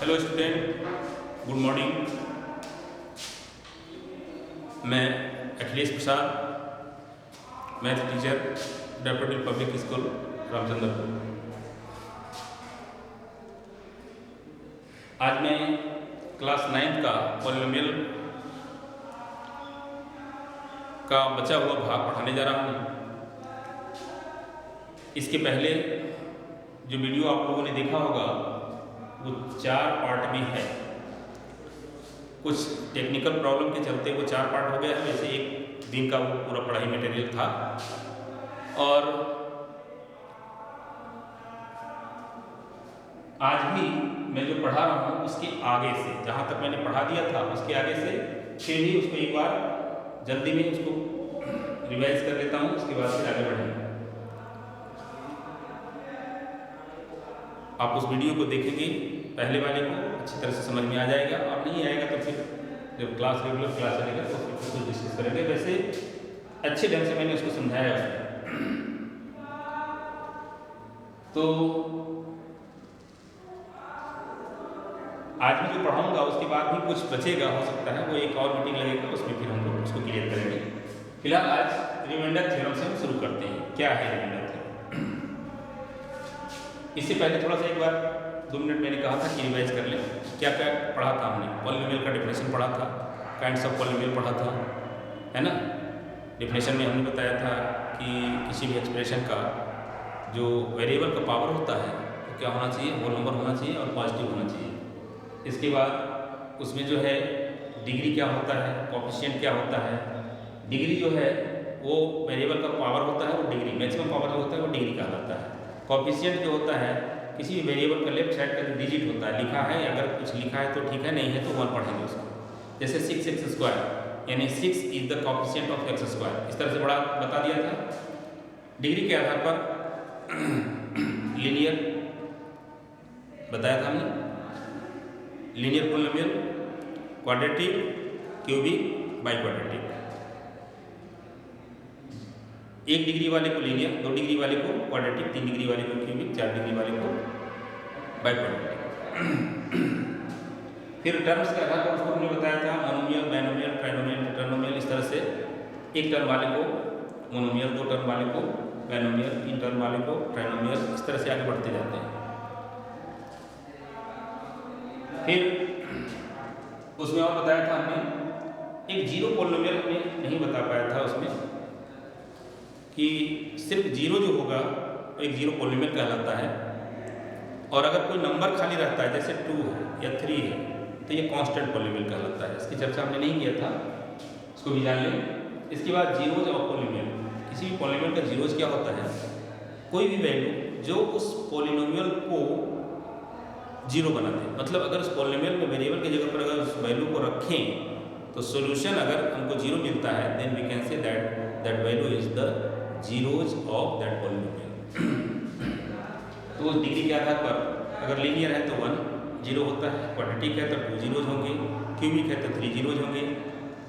Hello student, good morning. मैं Akhilesh Prasad, math teacher, daffodil public school, Ramchandrapur. आज मैं क्लास 9 का पॉलिनोमियल का बचा हुआ भाग पढ़ाने जा रहा हूँ। इसके पहले जो वीडियो आप लोगों ने देखा होगा वो 4 पार्ट में है। कुछ टेक्निकल प्रॉब्लम के चलते वो 4 पार्ट हो गया है। वैसे एक दिन का वो पूरा पढ़ाई मटेरियल था। और आज भी मैं जो पढ़ा रहा हूँ उसके आगे से, जहाँ तक मैंने पढ़ा दिया था उसके आगे से फिर भी उसको एक बार जल्दी में उसको रिवाइज कर लेता हूँ। उसके बाद फिर आगे बढ़ेंगे। आप उस वीडियो को देखेंगे, पहले वाले को अच्छी तरह से समझ में आ जाएगा, और नहीं आएगा तो फिर जब रेगुलर क्लास चलेगा तो फिर कुछ डिस्कस करेंगे। वैसे अच्छे ढंग से मैंने उसको समझाया उसमें। तो आज भी जो पढ़ाऊंगा उसके बाद भी कुछ बचेगा, हो सकता है वो एक और मीटिंग लगेगा, उसमें फिर हम लोग उसको क्लियर करेंगे। फिलहाल आज रिमाइंडर थ्योरम से हम शुरू करते हैं। क्या है रिमाइंडर थ्योरम? इससे पहले थोड़ा सा एक बार 2 मिनट मैंने कहा था कि रिवाइज कर लें। क्या क्या पढ़ा था हमने? पॉलिनोमियल का डेफिनेशन पढ़ा था, काइंड्स ऑफ पॉलिनोमियल पढ़ा था, है ना। डेफिनेशन में हमने बताया था कि किसी भी एक्सप्रेशन का जो वेरिएबल का पावर होता है तो क्या होना चाहिए? होल नंबर होना चाहिए और पॉजिटिव होना चाहिए। इसके बाद उसमें जो है डिग्री क्या होता है, कोएफिशिएंट क्या होता है। डिग्री जो है वो वेरिएबल का पावर होता है, वो डिग्री, मैक्सिमम पावर जो होता है वो डिग्री कहलाता है। कोएफिशिएंट जो होता है किसी भी वेरिएबल का लेफ्ट साइड का जो डिजिट होता है, लिखा है, अगर कुछ लिखा है तो ठीक है, नहीं है तो 1 पढ़ेंगे उसको। जैसे 6x², यानी 6 is the coefficient of x²। इस तरह से बता दिया था। डिग्री के आधार पर लीनियर बताया था हमने, linear polynomial, quadratic, cubic, biquadratic. 1 degree वाले को लीनियर, 2 डिग्री वाले को क्वाड्रेटिक, 3 डिग्री वाले को क्यूबिक, 4 डिग्री वाले को बाइक्वाड्रेटिक। फिर टर्म्स के आधार पर उसको हमने बताया था मोनोमियल, बाइनोमियल, ट्राइनोमियल, टेट्रानोमियल। इस तरह से 1 टर्म वाले को मोनोमियल, 2 टर्म वाले को बाइनोमियल, 3 टर्म वाले को ट्राइनोमियल। इस तरह से आगे बढ़ते जाते हैं। फिर उसमें और बताया था हमने एक जीरो पॉलिनोमियल में नहीं बता पाया था उसमें कि सिर्फ जीरो जो होगा एक जीरो पॉलिनोमियल कहलाता है, और अगर कोई नंबर खाली रहता है जैसे 2 है या 3 है तो ये कांस्टेंट पॉलिनोमियल कहलाता है। इसकी चर्चा हमने नहीं किया था, इसको भी जान लें। इसके बाद जीरोज ऑफ पॉलिनोमियल, किसी भी पॉलिनोमियल का जीरोज क्या होता है? कोई भी वैल्यू जो उस पॉलिनोमियल को जीरो बना दे। मतलब अगर उस पॉलिनोमियल में वेरिएबल की जगह पर अगर उस वैल्यू को रखें तो सोल्यूशन अगर हमको जीरो मिलता है, then we can say that value is the zeros of that polynomial. तो उस डिग्री के आधार पर अगर लीनियर है तो 1 जीरो होता है, क्वाड्रेटिक है तो 2 जीरोज होंगे, क्यूबिक है तो 3 जीरोज होंगे,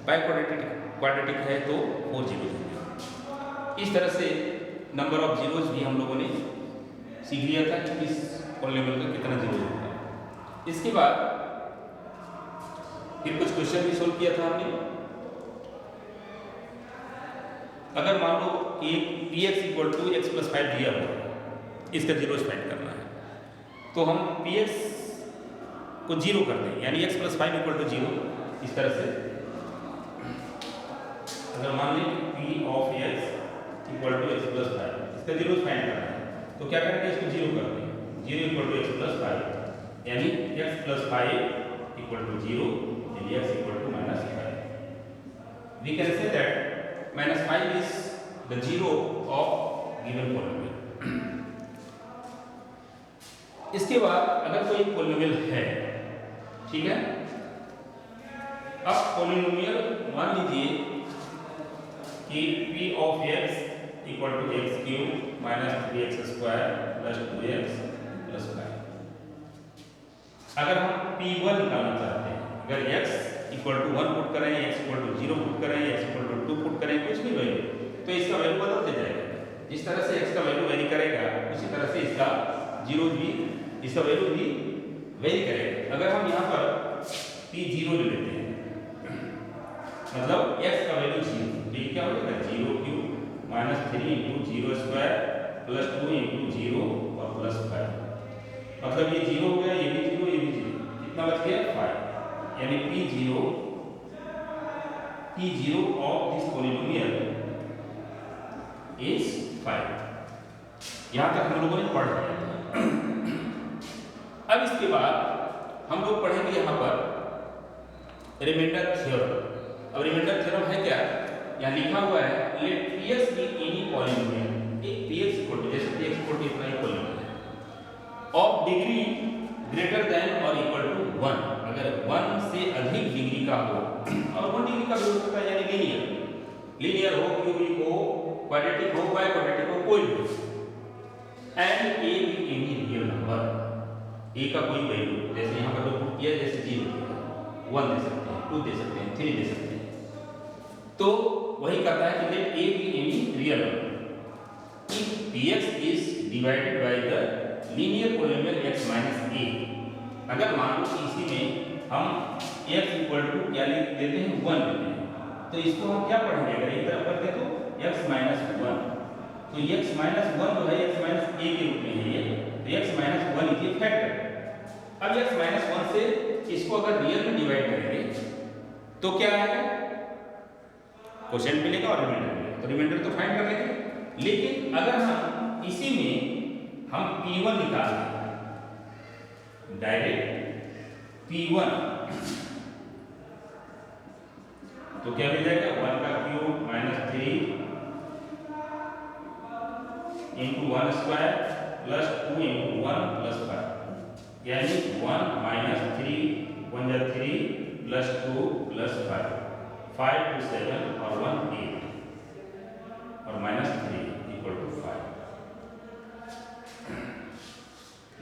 बाइक्वाड्रेटिक है तो 4 जीरोज होंगे। इस तरह से नंबर ऑफ जीरोज भी हम लोगों ने सीख लिया था कि इस पॉलिनोमियल का कितना जीरोज होता है। इसके बाद फिर कुछ क्वेश्चन भी सोल्व किया था हमने। अगर मान लो कि px = x + 5 दिया हुआ, इसका जीरोज फाइंड करना है, तो हम px को जीरो कर दें, यानी x + 5 = 0। इस तरह से अगर मान लें p of x = x + 5, इसका जीरोज फाइंड करना है तो क्या करेंगे? इसको जीरो कर दें। 0 = x + 5, यानी x + 5 = 0, यानी x = -5। We can say that -5 is the zero of given polynomial। इसके बाद अगर कोई पॉलिनोमियल है, ठीक है, अब पॉलिनोमियल मान लीजिए कि p of x = x³ - 3x² + 2x + 5। अगर हम p1 निकालना चाहते हैं, अगर x = 1 पुट करें, x = 0 पुट करें, x = 2 पुट करें, कुछ भी वैल्यू, तो इसका वैल्यू बदलते जाएगा। जिस तरह से x का वैल्यू वेरी करेगा उसी तरह से इसका जीरो भी, इसका वैल्यू भी वही करेंगे। अगर हम यहाँ पर P0 ले लेते हैं, मतलब x का वैल्यू 0, तो ये क्या हो जाएगा 0 cube minus 3 into 0 square plus 2 into 0 और प्लस 5, मतलब ये 0 हो गया, ये भी 0, ये भी 0, कितना बच गया 5, यानी P0 of this polynomial is 5। यहाँ तक हम लोगों ने पढ़ लिया था। अब इसके बाद हम लोग पढ़ेंगे यहाँ पर रिमाइंडर थ्योरम। अब रिमाइंडर थ्योरम है क्या, यहाँ लिखा हुआ है let Px be any polynomial, एक Px इक्वल टू जैसे Px इक्वल टू इतना ही polynomial of degree greater than और इक्वल टू 1, अगर 1 से अधिक डिग्री का हो, और 1 डिग्री का भी हो सकता है, यानी लीनियर हो, क्यूबिक हो, क्वाड्रेटिक हो, बाय क्वाड्रेटिक हो, कोई भी, and a B any real number, a का कोई वैल्यू, जैसे यहाँ पर पुट किया जैसे 0 1 दे सकते हैं, 2 दे सकते हैं, 3 दे सकते हैं, तो वही कहता है कि let a B any real number if Px is divided by the linear polynomial x minus a। अगर मान लो कि इसी में हम x इक्वल टू क्या लेते हैं 1 लेते हैं, तो इसको हम क्या पढ़ेंगे, अगर एक तरफ करते तो x माइनस 1, तो x माइनस 1 जो है x माइनस a के रूप में है ये, तो x minus 1 is a factor. अब x माइनस 1 से इसको अगर रियल में डिवाइड करेंगे तो क्या आएगा, क्वोशिएंट मिलेगा और रिमाइंडर मिलेगा, तो रिमाइंडर तो फाइंड कर लेंगे। लेकिन अगर हम इसी में हम P1 निकाल दें डायरेक्ट P1, तो क्या मिल जाएगा 1 का cube minus 3 into 1 square plus 2 into 1 plus 5, यानी 1 माइनस 3 1 जा 3 प्लस 2 प्लस 5, 5 2 7 और 1 8 और माइनस 3 इक्वल टू 5।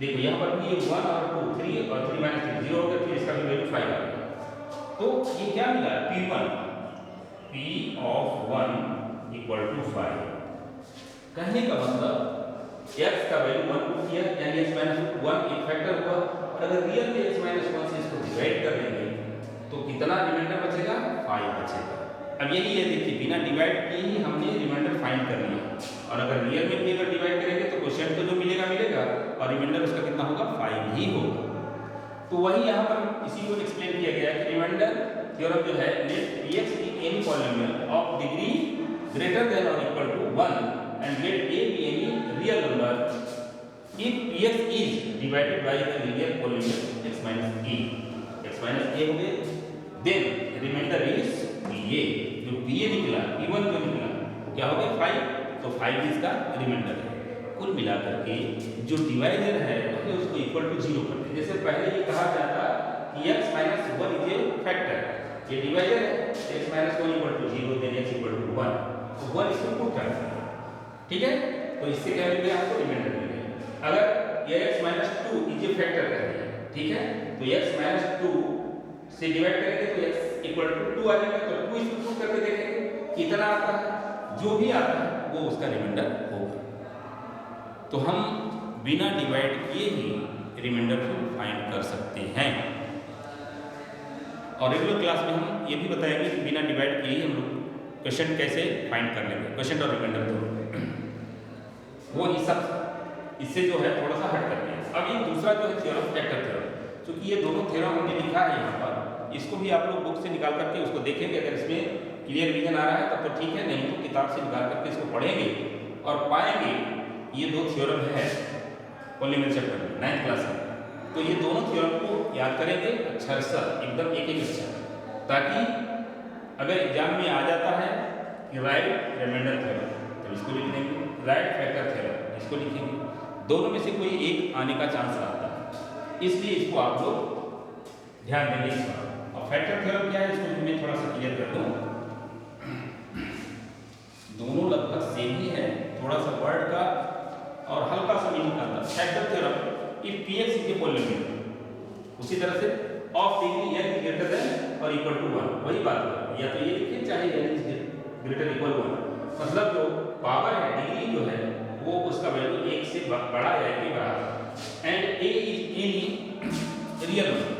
देखो यहाँ पर भी ये 1 और 2 3 और 3 माइनस 3 0 हो गया, फिर इसका भी वैल्यू 5 आ गया, तो ये क्या मिला P1 P of 1 equal to 5। कहने का मतलब x का वैल्यू 1 पुट किया, यानी x माइनस 1 एक फैक्टर हुआ, और अगर रियल में x माइनस 1 से इसको डिवाइड कर देंगे तो कितना रिमाइंडर बचेगा 5 बचेगा। अब यही है, देखिए बिना डिवाइड किए ही हमने रिमाइंडर फाइंड कर लिया, और अगर रियल में भी अगर डिवाइड करेंगे तो क्वोशिएंट तो जो मिलेगा मिलेगा, और रिमाइंडर उसका कितना होगा 5 ही होगा। तो वही यहाँ पर इसी को एक्सप्लेन किया गया है कि रिमाइंडर थ्योरम जो है let Px be any polynomial of degree greater than और equal to 1 and let a be any real number if Px is divided by the linear polynomial x minus a, x minus a हो गए, then remainder is Pa, जो Pa निकला P1 जो निकला क्या हो गया 5, तो 5 इसका रिमाइंडर है। कुल मिलाकर के जो डिवाइजर है उसको इक्वल टू 0 करते हैं। जैसे पहले ये कहा जाता कि x minus 1 is a factor, ये डिवाइजर है, x minus 1 equal to 0 then x equal to 1, तो 1 इसमें पुट करते हैं, ठीक है, तो इससे क्या मिल गया आपको रिमाइंडर मिल गया। अगर ये x minus 2 is a factor कर दिया, ठीक है, तो x माइनस 2 से डिवाइड करेंगे तो x इक्वल टू 2 आ जाएगा, तो 2 इसको पुट करके देखेंगे कितना आता है, जो भी आता है वो उसका रिमाइंडर होगा। तो हम बिना डिवाइड किए ही रिमाइंडर को फाइंड कर सकते हैं। और रेगुलर क्लास में हम ये भी बताएंगे कि बिना डिवाइड किए ही हम लोग क्वेश्चन कैसे फाइंड कर लेंगे, क्वेश्चन और रिमाइंडर दोनों, वो इससे जो है थोड़ा सा हट करते हैं। अब ये दूसरा जो है थ्योरम फैक्टर थ्योरम, क्योंकि ये दोनों थ्योरम हमने लिखा है यहाँ पर, इसको भी आप लोग बुक से निकाल करके उसको देखेंगे, अगर इसमें क्लियर विजन आ रहा है तब तो ठीक है, नहीं तो किताब से निकाल करके इसको पढ़ेंगे और पाएंगे ये दो थ्योरम है पॉलिनोमियल चैप्टर में 9th क्लास में, तो ये दोनों थ्योरम को याद करेंगे अच्छा सा एकदम एक एक अच्छा, ताकि अगर एग्जाम में आ जाता है कि राइट रिमाइंडर थ्योरम तो इसको लिख देंगे, राइट फैक्टर थ्योरम इसको लिखेंगे, दोनों में से कोई एक आने का चांस रहता है, इसलिए इसको आप लोग ध्यान देंगे इस बार। और फैक्टर थ्योरम क्या है इसको मैं थोड़ा सा क्लियर कर दूं, दोनों लगभग सेम ही है, थोड़ा सा वर्ड का और हल्का सा मीनिंग का अंतर। Factor theorem if Px is a polynomial, उसी तरह से of degree n greater than और इक्वल टू 1, वही बात है, या तो ये लिखिए चाहे n इज ग्रेटर इक्वल 1, मतलब जो पावर है डिग्री जो है वो उसका वैल्यू 1 से बड़ा या 1 के बराबर, and a is any real में